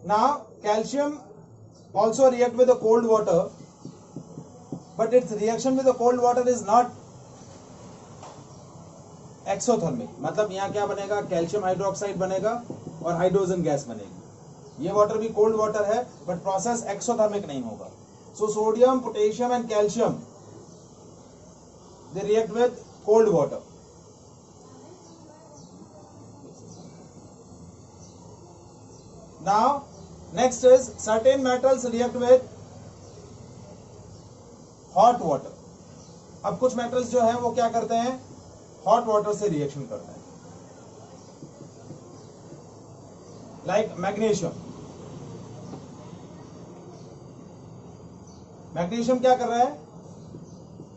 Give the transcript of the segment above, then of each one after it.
Now calcium also react with the cold water, but its reaction with the cold water is not exothermic. मतलब यहाँ क्या बनेगा, calcium hydroxide बनेगा और hydrogen gas बनेगी. ये वाटर भी कोल्ड वाटर है बट प्रोसेस एक्सोथर्मिक नहीं होगा. So sodium, potassium and calcium they react with cold water. Now next is certain metals react with hot water. अब कुछ मेटल्स जो है वो क्या करते हैं, हॉट वाटर से रिएक्शन करते हैं. Like magnesium. मैग्नीशियम क्या कर रहा है,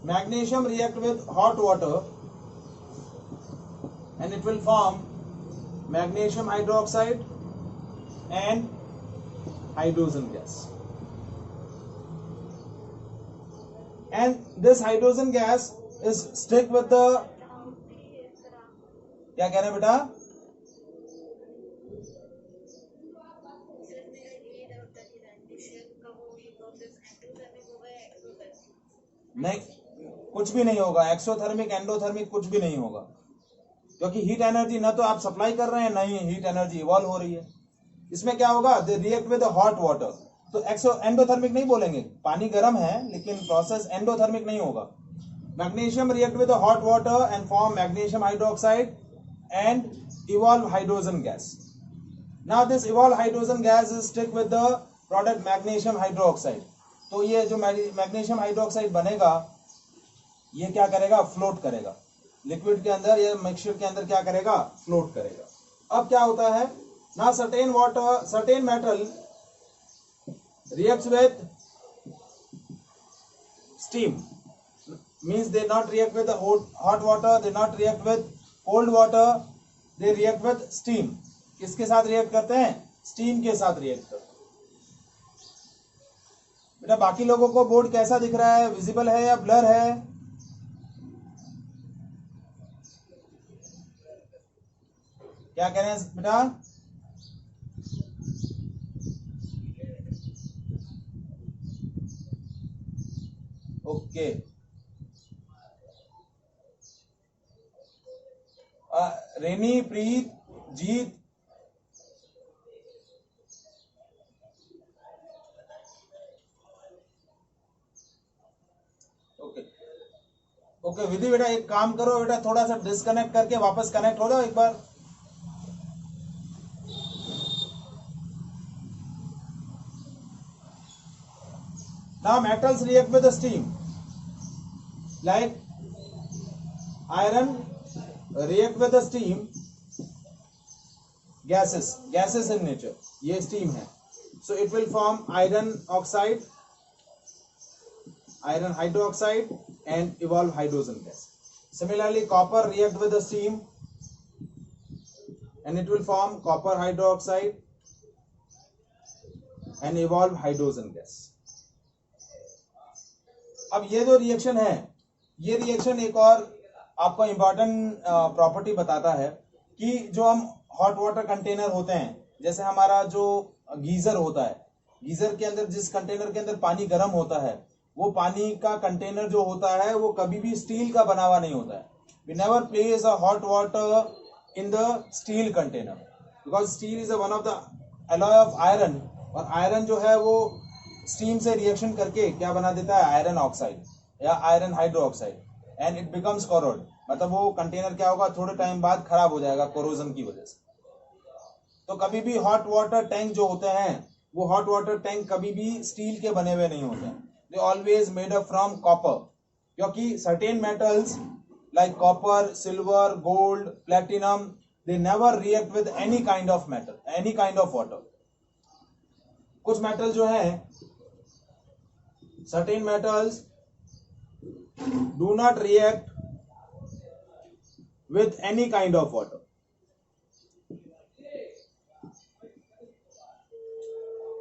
magnesium react with hot water and it will form magnesium hydroxide and hydrogen gas. And this hydrogen gas is stick with the, क्या कह रहे हैं बेटा, नहीं कुछ भी नहीं होगा. एक्सोथर्मिक एंडोथर्मिक कुछ भी नहीं होगा, क्योंकि हीट एनर्जी ना तो आप सप्लाई कर रहे हैं ना ही हीट एनर्जी इवॉल्व हो रही है. इसमें क्या होगा, they react with hot water. तो एंडोथर्मिक नहीं बोलेंगे, पानी गर्म है लेकिन प्रोसेस एंडोथर्मिक नहीं होगा. Magnesium react with hot water and form magnesium hydroxide and evolve hydrogen gas. Now this evolve hydrogen gas is stick with the product magnesium hydroxide. तो ये जो मैग्नीशियम हाइड्रोक्साइड बनेगा ये क्या करेगा, फ्लोट करेगा लिक्विड के अंदर या मिक्सचर के अंदर, क्या करेगा, फ्लोट करेगा. अब क्या होता है ना, certain metal reacts with steam, means they not react with the hot water, they not react with cold water, they react with steam. किसके साथ रिएक्ट करते हैं, स्टीम के साथ रिएक्ट करते हैं. बेटा बाकी लोगों को बोर्ड कैसा दिख रहा है, विजिबल है या ब्लर है? क्या कह रहे हैं बेटा? ओके. रेनी, प्रीत, जीत, ओके विधि. बेटा एक काम करो बेटा, थोड़ा सा डिस्कनेक्ट करके वापस कनेक्ट हो जाओ एक बार. Now metals react with steam, like iron react with the steam, gases in nature, ये steam है. So it will form iron oxide, iron hydroxide and evolve hydrogen gas. Similarly copper react with the steam and it will form copper hydroxide and evolve hydrogen gas. अब ये जो reaction है, ये reaction एक और आपको important property बताता है कि जो हम हॉट वाटर कंटेनर होते हैं, जैसे हमारा जो गीजर होता है, गीजर के अंदर जिस कंटेनर के अंदर पानी गर्म होता है, वो पानी का कंटेनर जो होता है वो कभी भी स्टील का बना हुआ नहीं होता है. We never place a hot water in the steel container because steel is one of the alloy of iron, और आयरन जो है वो स्टीम से रिएक्शन करके क्या बना देता है, आयरन ऑक्साइड या iron hydroxide, and it becomes corrode. मतलब वो कंटेनर क्या होगा, थोड़े टाइम बाद खराब हो जाएगा कोरोजन की वजह से. तो कभी भी हॉट वाटर टैंक जो होते हैं, वो हॉट वाटर टैंक कभी भी स्टील के बने हुए नहीं होते हैं. They always made up from copper, क्योंकि certain metals like copper, silver, gold, platinum, they never react with any kind of metal, any kind of water. कुछ मेटल जो है, certain metals do not react with any kind of water.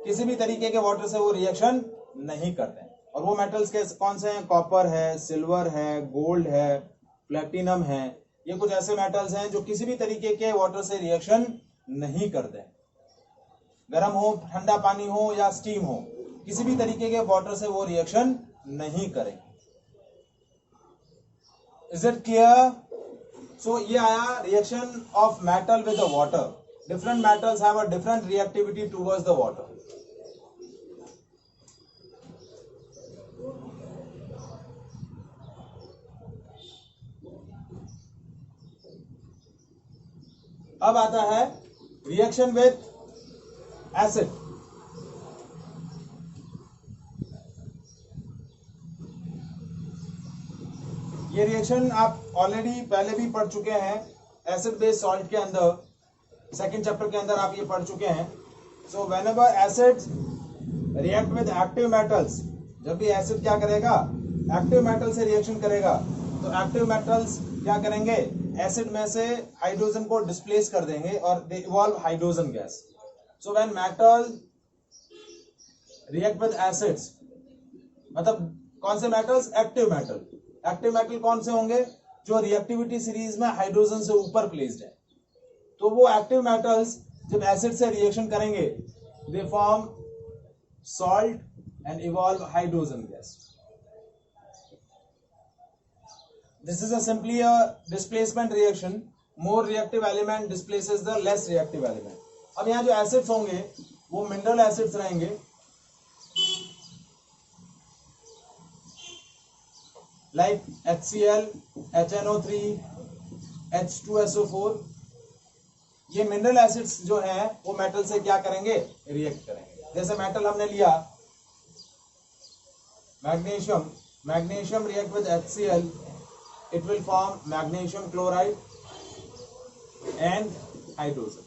किसी भी तरीके के water से वो reaction नहीं करते हैं. और वो मेटल्स के कौन से हैं, कॉपर है, सिल्वर है, गोल्ड है, प्लेटिनम है. ये कुछ ऐसे मेटल्स हैं जो किसी भी तरीके के वाटर से रिएक्शन नहीं करते हैं. गर्म हो, ठंडा पानी हो या स्टीम हो, किसी भी तरीके के वाटर से वो रिएक्शन नहीं करेंगे। Is it clear? सो ये आया reaction of metal with the water. Different metals have a different reactivity towards the water. अब आता है रिएक्शन विद एसिड। ये रिएक्शन आप ऑलरेडी पहले भी पढ़ चुके हैं एसिड बेस सॉल्ट के अंदर, सेकेंड चैप्टर के अंदर आप ये पढ़ चुके हैं। So whenever acids react with active metals, जब भी एसिड क्या करेगा, एक्टिव मेटल से रिएक्शन करेगा, तो एक्टिव मेटल्स क्या करेंगे, एसिड में से हाइड्रोजन को डिस्प्लेस कर देंगे और they evolve hydrogen gas. So when metal react with acids, मतलब कौन से metals, active metal. Active metal कौन से होंगे, जो रिएक्टिविटी सीरीज में हाइड्रोजन से ऊपर प्लेस्ड है। तो वो एक्टिव मेटल्स जब एसिड से रिएक्शन करेंगे, दे form salt and evolve hydrogen gas. This is simply a displacement reaction. More reactive element displaces the less reactive element. अब यहाँ जो एसिड्स होंगे वो मिनरल एसिड्स रहेंगे, like HCl, HNO3, H2SO4। ये मिनरल एसिड्स जो हैं वो मेटल से क्या करेंगे, रिएक्ट करेंगे। जैसे मेटल हमने लिया magnesium, magnesium react with HCl, it will form magnesium chloride and hydrogen.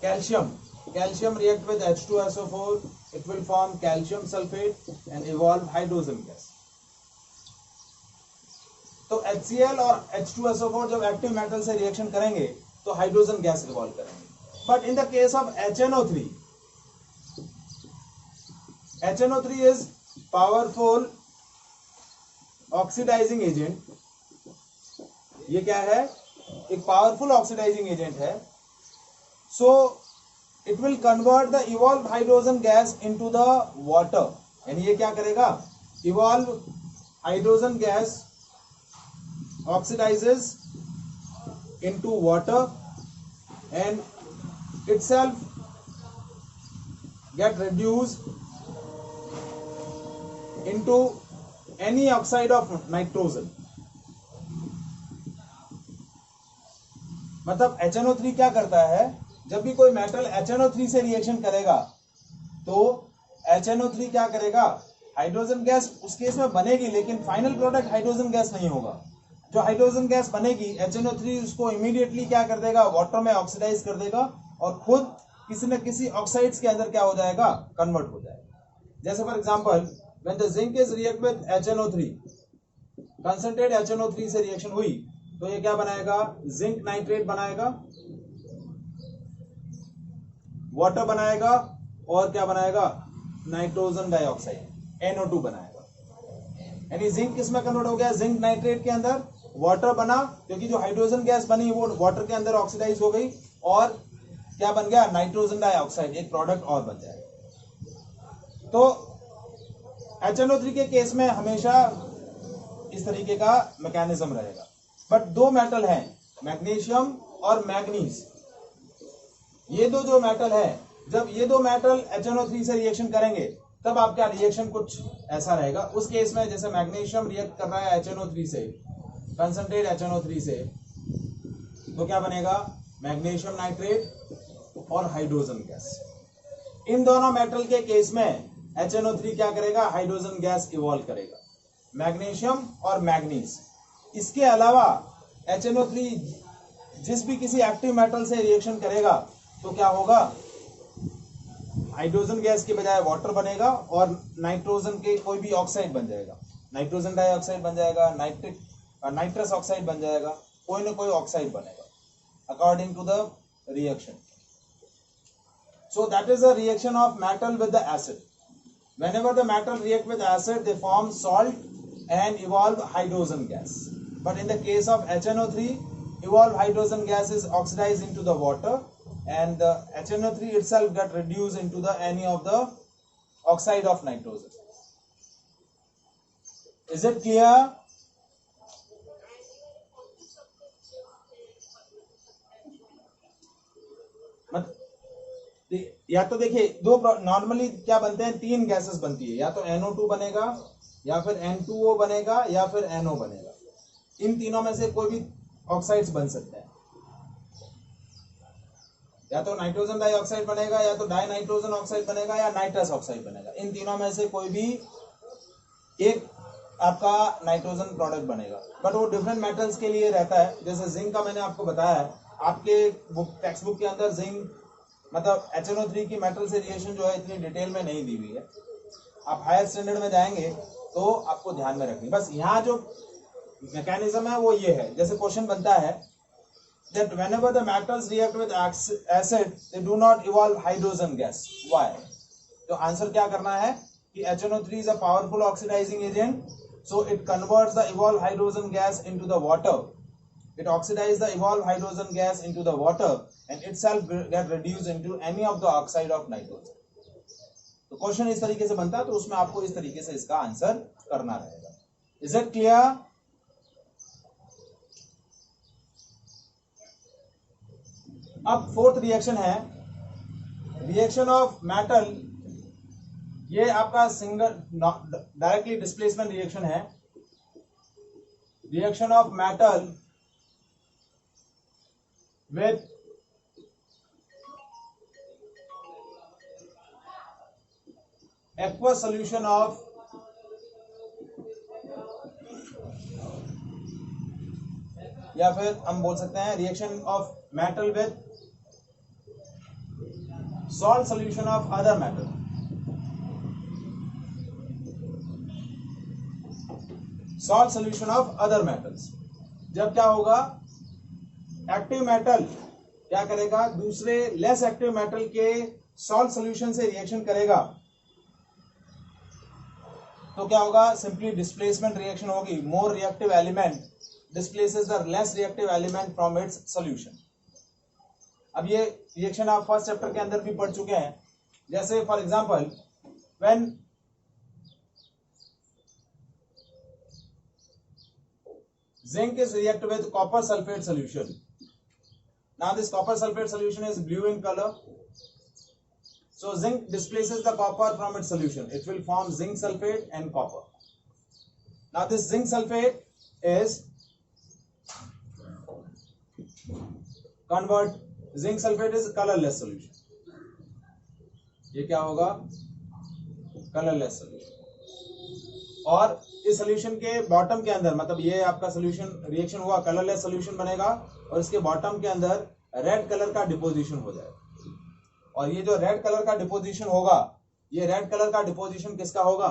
Calcium, calcium react with H2SO4, it will form calcium sulfate and evolve hydrogen gas. तो HCl और H2SO4 जब एक्टिव मेटल से reaction करेंगे तो hydrogen gas evolve करेंगे। But in the case of HNO3, HNO3 is powerful oxidizing agent. ये क्या है, एक पावरफुल ऑक्सीडाइजिंग एजेंट है। So it will convert the evolve hydrogen gas into the water, यानी ये क्या करेगा, evolve hydrogen gas oxidizes into water and itself get reduced into any oxide of nitrogen। मतलब HNO3 क्या करता है, जब भी कोई मेटल HNO3 से रिएक्शन करेगा तो HNO3 क्या करेगा, हाइड्रोजन गैस उस केस में बनेगी, लेकिन फाइनल प्रोडक्ट हाइड्रोजन गैस नहीं होगा। जो हाइड्रोजन गैस बनेगी HNO3 उसको इमीडिएटली क्या कर देगा, वाटर में ऑक्सीडाइज कर देगा और खुद किसी न किसी ऑक्साइड्स के अंदर क्या हो जाएगा, कन्वर्ट हो जाएगा। जैसे for example when the zinc is react with HNO3, concentrate HNO3 से रिएक्शन हुई तो ये क्या बनाएगा, जिंक नाइट्रेट बनाएगा, वाटर बनाएगा और क्या बनाएगा, नाइट्रोजन डाइऑक्साइड NO2 बनाएगा। यानी जिंक किसमें कन्वर्ट हो गया, जिंक नाइट्रेट के अंदर, वाटर बना, क्योंकि जो हाइड्रोजन गैस बनी वो वाटर के अंदर ऑक्सीडाइज हो गई और क्या बन गया, नाइट्रोजन डाइऑक्साइड, एक प्रोडक्ट और बन जाएगा। तो HNO3 के केस में हमेशा इस तरीके का मैकेनिज्म रहेगा। बट दो मेटल हैं, मैग्नीशियम और मैग्नीज, ये दो जो मेटल है, जब ये दो मेटल HNO3 से रिएक्शन करेंगे तब आपका रिएक्शन कुछ ऐसा रहेगा। उस केस में जैसे मैग्नीशियम रिएक्ट कर रहा है HNO3 से, कंसंट्रेट HNO3 से, तो क्या बनेगा, मैग्नीशियम नाइट्रेट और हाइड्रोजन गैस। इन दोनों मेटल के केस में HNO3 क्या करेगा, हाइड्रोजन गैस इवॉल्व करेगा, मैग्नीशियम और मैग्नीज। इसके अलावा HNO3 जिस भी किसी एक्टिव मेटल से रिएक्शन करेगा तो क्या होगा, हाइड्रोजन गैस के बजाय वाटर बनेगा और नाइट्रोजन के कोई भी ऑक्साइड बन जाएगा, नाइट्रोजन डाइऑक्साइड बन जाएगा, नाइट्रस ऑक्साइड बन जाएगा, कोई ना कोई ऑक्साइड बनेगा according to the reaction. So that is the reaction of metal with the acid. Whenever the metal react with acid they form salt and evolve hydrogen gas. But in the case of HNO3, evolved hydrogen gas is oxidized into the water and the HNO3 itself get reduced into the any of the oxide of nitrogen. Is it clear? या तो देखिए दो normally क्या बनते हैं, तीन gases बनती है, या तो NO2 बनेगा, या फिर N2O बनेगा, या फिर NO बनेगा। इन तीनों में से कोई भी ऑक्साइड्स बन सकते हैं, या तो नाइट्रोजन डाइऑक्साइड बनेगा, या तो डाई नाइट्रोजन ऑक्साइड बनेगा, या नाइट्रस ऑक्साइड बनेगा। इन तीनों में से कोई भी एक आपका नाइट्रोजन प्रोडक्ट बनेगा, बट वो डिफरेंट मेटल्स के लिए रहता है। जैसे जिंक का मैंने आपको बताया है, आपके टेक्स्ट बुक के अंदर जिंक मतलब HNO3 की मेटल से रिएक्शन जो है इतनी डिटेल में नहीं दी हुई है। आप हायर स्टैंडर्ड में जाएंगे तो आपको ध्यान में रखनी, बस यहाँ जो मैकेनिज्म है वो ये है। जैसे क्वेश्चन बनता है that whenever the metals react with acid they do not evolve hydrogen gas. Why? तो आंसर क्या करना है कि HNO3 is a powerful oxidizing agent, so it converts the evolved hydrogen gas into the water. It oxidizes the evolved hydrogen gas into the water and itself get reduced into any of the oxide of nitrogen. तो question इस तरीके से बनता है, तो उसमें आपको इस तरीके से इसका आंसर करना रहेगा। Is it clear? अब फोर्थ रिएक्शन है रिएक्शन ऑफ मेटल। ये आपका सिंगल डायरेक्टली डिस्प्लेसमेंट रिएक्शन है। Reaction of metal with aqueous solution of या फिर हम बोल सकते हैं reaction of metal with salt solution of other metal. Salt solution of other metals. जब क्या होगा, एक्टिव मेटल क्या करेगा, दूसरे लेस एक्टिव मेटल के सॉल्ट सॉल्यूशन से रिएक्शन करेगा, तो क्या होगा, सिंपली डिस्प्लेसमेंट रिएक्शन होगी। More reactive element displaces the less reactive element from its solution. अब ये रिएक्शन आप फर्स्ट चैप्टर के अंदर भी पढ़ चुके हैं। जैसे for example when zinc is react with copper sulfate solution. Now this copper sulfate solution is blue in color. So zinc displaces the copper from its solution. It will form zinc sulfate and copper. Now this zinc sulfate is convert. Zinc sulfate is colorless solution. ये क्या होगा, colorless solution. और इस solution के bottom के अंदर, मतलब ये आपका सॉल्यूशन रिएक्शन हुआ, कलरलेस सॉल्यूशन बनेगा और इसके बॉटम के अंदर रेड कलर का डिपोजिशन हो जाएगा। और ये जो रेड कलर का डिपोजिशन होगा, ये रेड कलर का डिपोजिशन किसका होगा,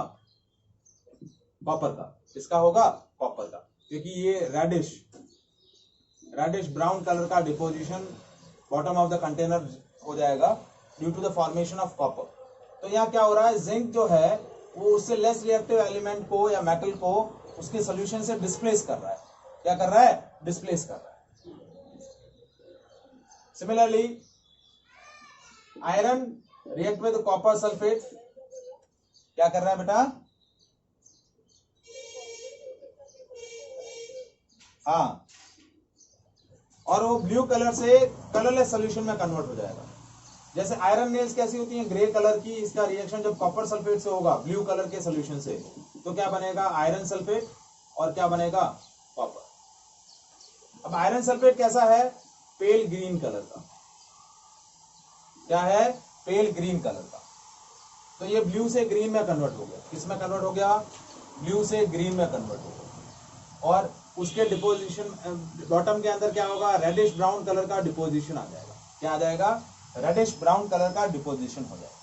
कॉपर का। किसका होगा, कॉपर का, क्योंकि ये रेडिश ब्राउन कलर का deposition bottom of the container हो जाएगा due to the formation of copper. तो यहाँ क्या हो रहा है, जिंक जो है वो उससे लेस रिएक्टिव एलिमेंट को या मेटल को उसके सॉल्यूशन से डिस्प्लेस कर रहा है। क्या कर रहा है, डिस्प्लेस कर रहा है। Similarly iron react with copper sulphate, क्या कर रहा है बेटा, हाँ, और वो ब्लू कलर से कलरलेस सॉल्यूशन में कन्वर्ट हो जाएगा। जैसे आयरन नेल्स कैसी होती हैं, ग्रे कलर की, इसका रिएक्शन जब कॉपर सल्फेट से होगा ब्लू कलर के सॉल्यूशन से, तो क्या बनेगा, आयरन सल्फेट, और क्या बनेगा, कॉपर। अब आयरन सल्फेट कैसा है, पेल ग्रीन कलर का। क्या है, पेल ग्रीन कलर का। तो ये ब्लू से ग्रीन में कन्वर्ट हो गया। किस में कन्वर्ट हो गया, ब्लू से ग्रीन में कन्वर्ट हो गया। और उसके डिपोजिशन बॉटम के अंदर क्या होगा, रेडिश ब्राउन कलर का डिपोजिशन आ जाएगा। क्या आ जाएगा, रेडिश ब्राउन कलर का डिपोजिशन हो जाएगा।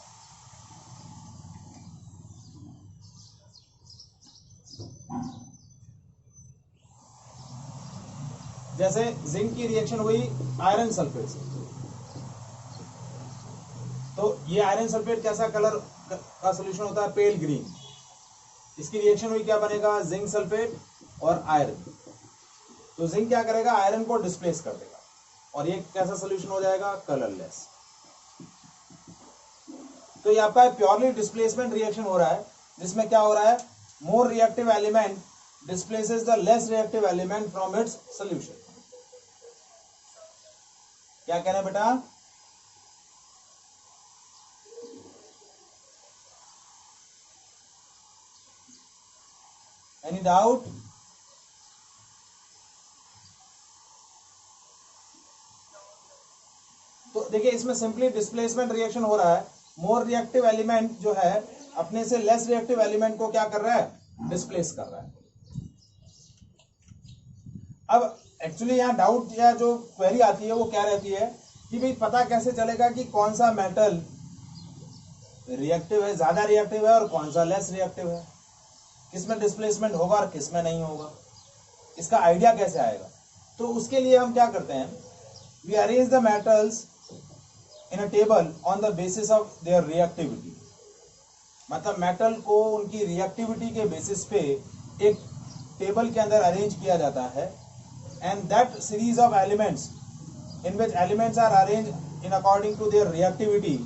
जैसे जिंक की रिएक्शन हुई आयरन सल्फेट से, तो ये आयरन सल्फेट कैसा कलर का सॉल्यूशन होता है, पेल ग्रीन। इसकी रिएक्शन हुई, क्या बनेगा, जिंक सल्फेट और आयरन। तो जिंक क्या करेगा, आयरन को डिस्प्लेस कर देगा। और ये कैसा सोल्यूशन हो जाएगा, कलरलेस। तो ये आपका प्योरली डिस्प्लेसमेंट रिएक्शन हो रहा है, जिसमें क्या हो रहा है, more reactive element displaces the less reactive element from its solution. क्या कह रहे हैं बेटा, एनी डाउट? तो देखिए इसमें सिंपली डिस्प्लेसमेंट रिएक्शन हो रहा है, मोर रिएक्टिव एलिमेंट जो है अपने से लेस रिएक्टिव एलिमेंट को क्या कर रहा है, डिस्प्लेस कर रहा है। अब एक्चुअली यहाँ डाउट या जो क्वेरी आती है वो क्या रहती है कि भाई पता कैसे चलेगा कि कौन सा मेटल रिएक्टिव है, ज्यादा रिएक्टिव है और कौन सा लेस रिएक्टिव है, किसमें डिस्प्लेसमेंट होगा और किसमें नहीं होगा, इसका आइडिया कैसे आएगा। तो उसके लिए हम क्या करते हैं, we arrange the metals in a table on the basis of their reactivity. मतलब मेटल को उनकी रिएक्टिविटी के बेसिस पे एक टेबल के अंदर अरेंज किया जाता है, and that series of elements in which elements are arrange in according to their reactivity,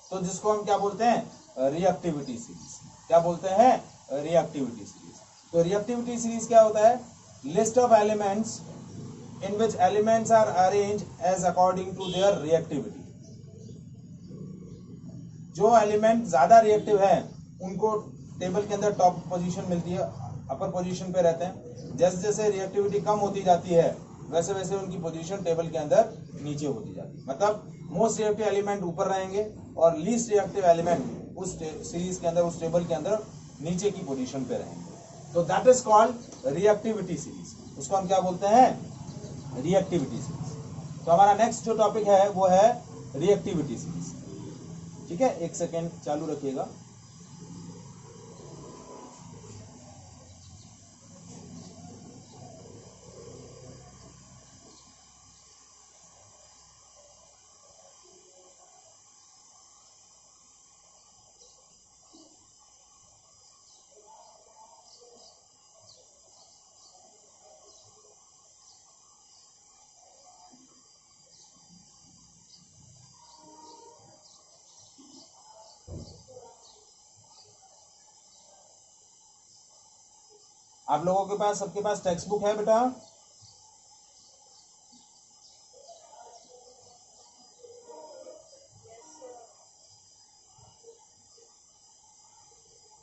तो जिसको हम क्या बोलते हैं, रिएक्टिविटी सीरीज। क्या बोलते हैं, रिएक्टिविटी सीरीज। तो रिएक्टिविटी सीरीज क्या होता है, list of elements in which elements are arranged as according to their reactivity। जो एलिमेंट ज्यादा रिएक्टिव है उनको टेबल के अंदर टॉप पोजीशन मिलती है, अपर पोजीशन पे रहते हैं। जैसे जैसे रिएक्टिविटी कम होती जाती है वैसे वैसे उनकी पोजीशन टेबल के अंदर नीचे होती जाती है। मतलब मोस्ट रिएक्टिव एलिमेंट ऊपर रहेंगे और लीस्ट रिएक्टिव एलिमेंट उस सीरीज के अंदर, उस टेबल के अंदर नीचे की पोजीशन पे रहेंगे। तो that is called reactivity series. उसको हम क्या बोलते हैं, रिएक्टिविटी सीरीज। तो हमारा नेक्स्ट जो टॉपिक है वो है रिएक्टिविटी सीरीज। ठीक है, एक सेकेंड चालू रखिएगा। आप लोगों के पास, सबके पास टेक्स्ट बुक है बेटा?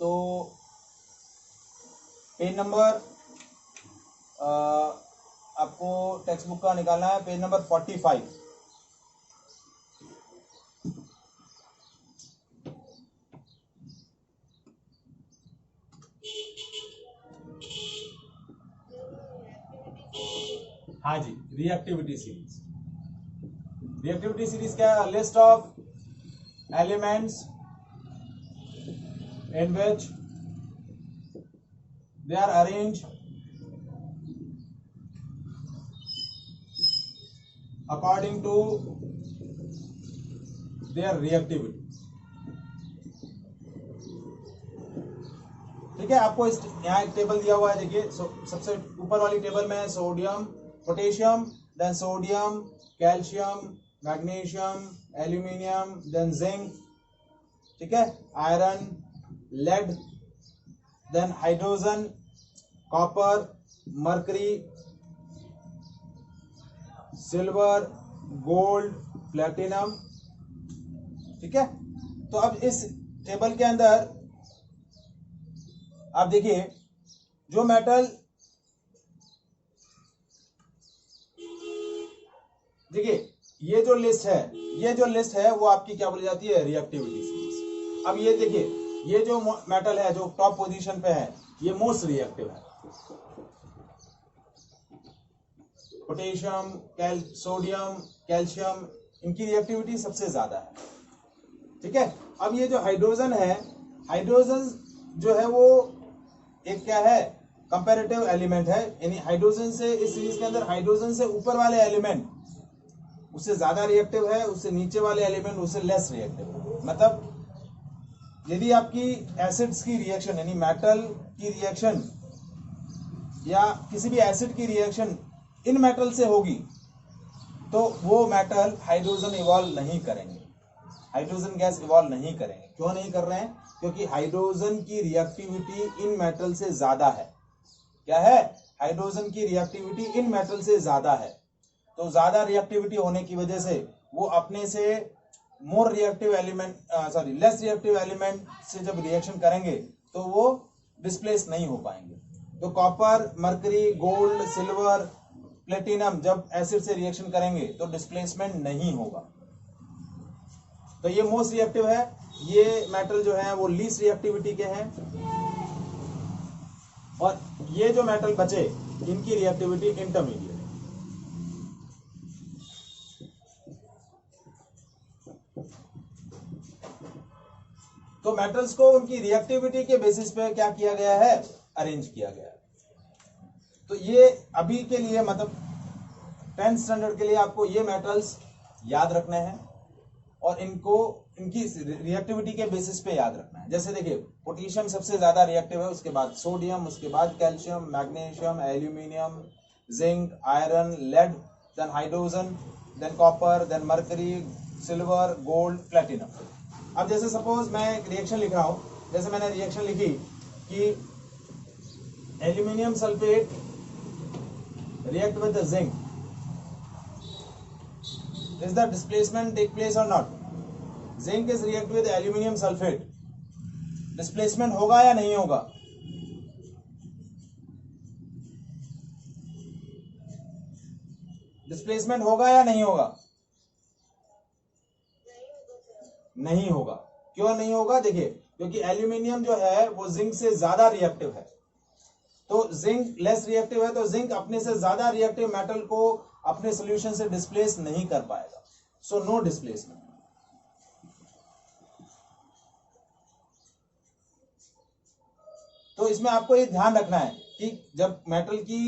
तो पेज नंबर आपको टेक्स्ट बुक का निकालना है, पेज नंबर 45। हाँ जी, रिएक्टिविटी सीरीज। रिएक्टिविटी सीरीज क्या है, list of elements in which they are arrange according to their reactivity. ठीक है, आपको इस यहाँ एक टेबल दिया हुआ है, देखिए। सबसे ऊपर वाली टेबल में sodium, potassium, then sodium, calcium, magnesium, aluminium, then zinc, ठीक है, iron, lead, then hydrogen, copper, mercury, silver, gold, platinum. ठीक है, तो अब इस टेबल के अंदर आप देखिए, जो मेटल, देखिए ये जो लिस्ट है वो आपकी क्या बोली जाती है, रिएक्टिविटी सीरीज। अब ये देखिए, ये जो मेटल है जो टॉप पोजीशन पे है ये मोस्ट रिएक्टिव है। पोटेशियम, सोडियम, कैल्शियम, इनकी रिएक्टिविटी सबसे ज्यादा है। ठीक है, अब ये जो हाइड्रोजन है, हाइड्रोजन जो है वो एक क्या है, कंपैरेटिव एलिमेंट है। यानी हाइड्रोजन से, इस सीरीज के अंदर हाइड्रोजन से ऊपर वाले एलिमेंट उससे ज्यादा रिएक्टिव है, उससे नीचे वाले एलिमेंट उससे लेस रिएक्टिव है। मतलब यदि आपकी एसिड्स की रिएक्शन यानी मेटल की रिएक्शन या किसी भी एसिड की रिएक्शन इन मेटल से होगी तो वो मेटल हाइड्रोजन इवॉल्व नहीं करेंगे, हाइड्रोजन गैस इवॉल्व नहीं करेंगे। क्यों नहीं कर रहे हैं? क्योंकि हाइड्रोजन की रिएक्टिविटी इन मेटल से ज्यादा है। क्या है? हाइड्रोजन की रिएक्टिविटी इन मेटल से ज्यादा है। तो ज्यादा रिएक्टिविटी होने की वजह से वो अपने से more reactive element less reactive element से जब रिएक्शन करेंगे तो वो डिस्प्लेस नहीं हो पाएंगे। तो copper, mercury, gold, silver, platinum जब एसिड से रिएक्शन करेंगे तो डिस्प्लेसमेंट नहीं होगा। तो ये मोस्ट रिएक्टिव है, ये मेटल जो है वो लीस्ट रिएक्टिविटी के हैं, और ये जो मेटल बचे इनकी रिएक्टिविटी इंटरमीडिएट है। तो मेटल्स को उनकी रिएक्टिविटी के बेसिस पे क्या किया गया है? अरेंज किया गया है। तो ये अभी के लिए मतलब 10th स्टैंडर्ड के लिए आपको ये मेटल्स याद रखने हैं और इनको इनकी रिएक्टिविटी के बेसिस पे याद रखना है। जैसे देखिए, पोटेशियम सबसे ज्यादा रिएक्टिव है, उसके बाद सोडियम, उसके बाद calcium, magnesium, aluminium, zinc, iron, lead, then hydrogen, then copper, then mercury, silver, gold, platinum. अब जैसे सपोज मैं एक रिएक्शन लिख रहा हूं, जैसे मैंने रिएक्शन लिखी कि aluminium sulphate react with the zinc, is the displacement take place or not? Zinc is react with aluminium sulfate, displacement होगा या नहीं होगा? डिस्प्लेसमेंट होगा या नहीं होगा? नहीं होगा। क्यों नहीं होगा? देखिए, क्योंकि एल्यूमिनियम जो है वो जिंक से ज्यादा रिएक्टिव है। तो जिंक लेस रिएक्टिव है, तो जिंक अपने से ज्यादा रिएक्टिव मेटल को अपने सॉल्यूशन से डिस्प्लेस नहीं कर पाएगा। So no displacement. तो इसमें आपको ये ध्यान रखना है कि जब मेटल की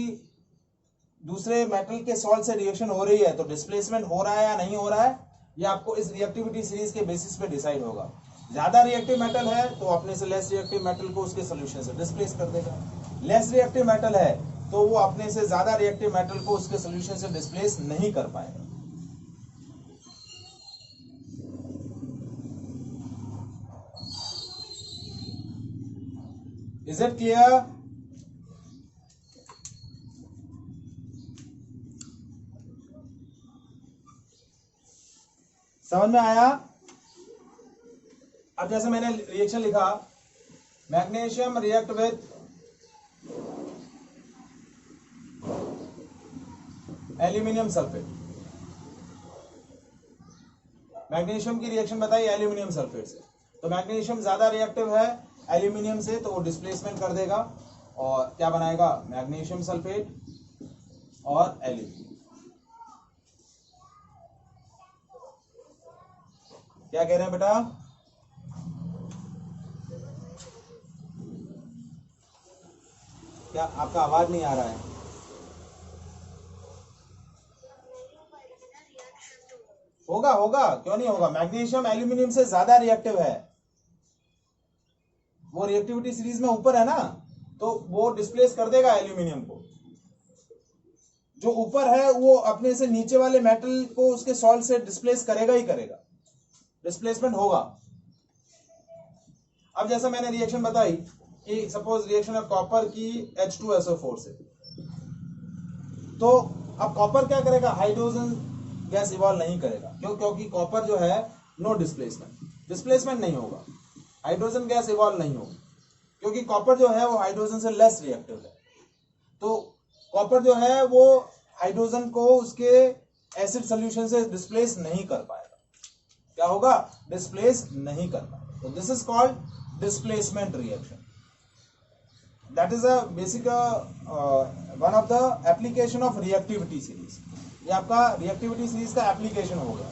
दूसरे मेटल के सॉल्ट से रिएक्शन हो रही है तो डिस्प्लेसमेंट हो रहा है या नहीं हो रहा है, ये आपको इस रिएक्टिविटी सीरीज के बेसिस पे डिसाइड होगा। ज्यादा रिएक्टिव मेटल है तो अपने से लेस रिएक्टिव मेटल को उसके सॉल्यूशन से डिस्प्लेस कर देगा। लेस रिएक्टिव मेटल है तो वो अपने से ज्यादा रिएक्टिव मेटल को उसके सॉल्यूशन से डिस्प्लेस नहीं कर पाएगा। Is it clear? समझ में आया? अब जैसे मैंने रिएक्शन लिखा, magnesium react with aluminium sulphate. Magnesium की रिएक्शन बताई एल्यूमिनियम सल्फेट से, तो मैग्नीशियम ज्यादा रिएक्टिव है एल्यूमिनियम से, तो वो डिस्प्लेसमेंट कर देगा और क्या बनाएगा? मैग्नीशियम सल्फेट और एल्यूमिनियम। क्या कह रहे हैं बेटा? क्या आपका आवाज नहीं आ रहा है? होगा होगा, क्यों नहीं होगा? मैग्नीशियम एल्यूमिनियम से ज्यादा रिएक्टिव है, वो रिएक्टिविटी सीरीज में ऊपर है ना, तो वो डिस्प्लेस कर देगा एल्यूमिनियम को। जो ऊपर है वो अपने से नीचे वाले मेटल को उसके सॉल्ट से डिस्प्लेस करेगा ही करेगा, डिस्प्लेसमेंट होगा। अब जैसा मैंने रिएक्शन बताई कि सपोज रिएक्शन है कॉपर की H2SO4 से, तो अब कॉपर क्या करेगा? हाइड्रोजन गैस इवॉल्व नहीं करेगा। क्यों? क्योंकि कॉपर जो है नो डिस्प्लेसमेंट नहीं होगा, हाइड्रोजन गैस इवॉल्व नहीं होगी, क्योंकि कॉपर जो है वो हाइड्रोजन से लेस रिएक्टिव है। तो कॉपर जो है वो हाइड्रोजन को उसके एसिड सॉल्यूशन से डिस्प्लेस नहीं कर पाएगा। क्या होगा? डिस्प्लेस नहीं कर पाएगा। तो this is called displacement reaction. That is a basic one of the application of reactivity series. ये आपका रिएक्टिविटी सीरीज का एप्लीकेशन हो गया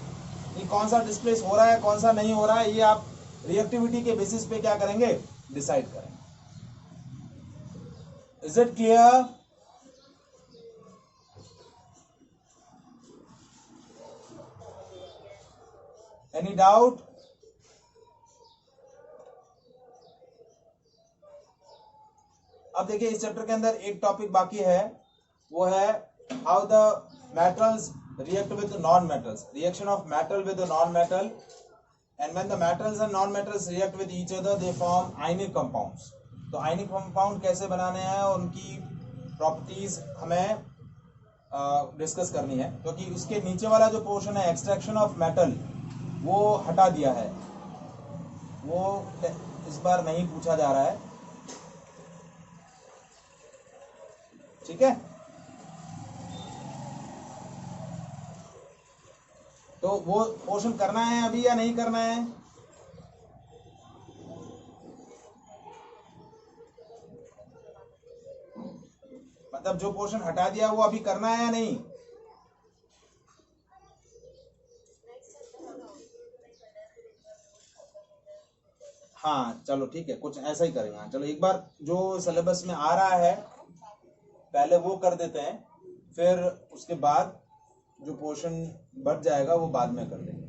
कि कौन सा डिस्प्लेस हो रहा है, कौन सा नहीं हो रहा है, ये आप रिएक्टिविटी के बेसिस पे क्या करेंगे? डिसाइड करेंगे। Is it clear? Any doubt? अब देखिए इस चैप्टर के अंदर एक टॉपिक बाकी है, वो है how the metals react with non metals, reaction of metal with non metal, and when the metals and non metals react with each other they form ionic compounds. तो आयनिक कंपाउंड कैसे बनाने हैं और उनकी प्रॉपर्टीज हमें discuss करनी है, क्योंकि इसके नीचे वाला जो पोर्शन है एक्सट्रैक्शन ऑफ मेटल वो हटा दिया है, वो इस बार नहीं पूछा जा रहा है, ठीक है। तो वो पोर्शन करना है अभी या नहीं करना है? मतलब जो पोर्शन हटा दिया वो अभी करना है या नहीं? हाँ चलो ठीक है, कुछ ऐसा ही करेंगे। हाँ चलो एक बार जो सिलेबस में आ रहा है पहले वो कर देते हैं, फिर उसके बाद जो पोर्शन बढ़ जाएगा वो बाद में कर देंगे,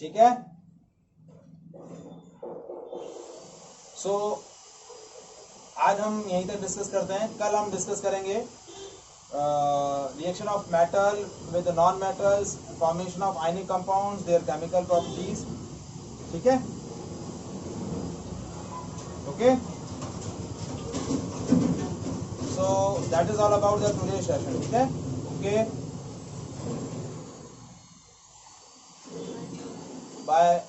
ठीक है। सो आज हम यहीं तक डिस्कस करते हैं, कल हम डिस्कस करेंगे reaction of metal with non metals, formation of ionic compounds, there chemical properties, ठीक है, okay. So that is all about the today session, ठीक है, ओके, बाय।